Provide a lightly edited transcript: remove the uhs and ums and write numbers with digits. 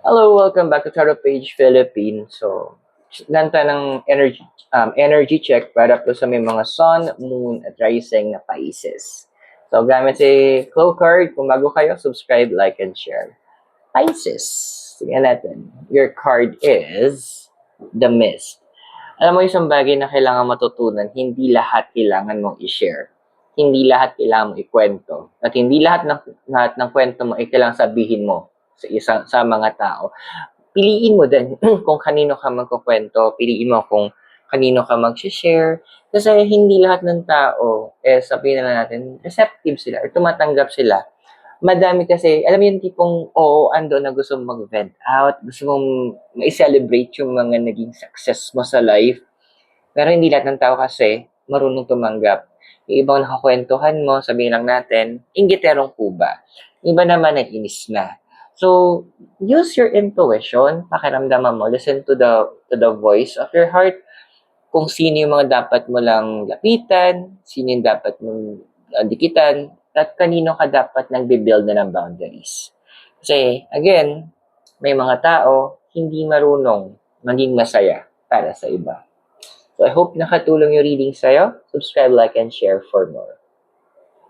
Hello, welcome back to Tarot Page Philippines. So, ganito ng energy check para po sa may mga Sun, Moon, at Rising na Pisces. So, gamit si Flow Card. Kung bago kayo, subscribe, like, and share. Pisces. Tingnan natin. Your card is the Mist. Alam mo, isang bagay na kailangan matutunan, hindi lahat kailangan mong i-share. Hindi lahat kailangan mong ikwento. At hindi lahat ng kwento mo ay kailangan sabihin mo sa mga tao. Piliin mo din kung kanino ka magkukwento, piliin mo kung kanino ka mag-share. Kasi hindi lahat ng tao, sabihin na natin, receptive sila or tumatanggap sila. Madami kasi, alam mo yung tipong oo, ando na gusto mong mag-vent out, gusto mong ma-celebrate yung mga naging success mo sa life. Pero hindi lahat ng tao kasi marunong tumanggap. Yung ibang nakakwentuhan mo, sabihin lang natin, inggiterong kuba. Iba naman nag-inis na. So, use your intuition, pakiramdaman mo, listen to the voice of your heart, kung sino yung mga dapat mo lang lapitan, sino yung dapat mong dikitan, at kanino ka dapat nagbe-build na ng boundaries. Kasi, again, may mga tao hindi marunong maging masaya para sa iba. So I hope nakatulong yung reading sa'yo. Subscribe, like, and share for more.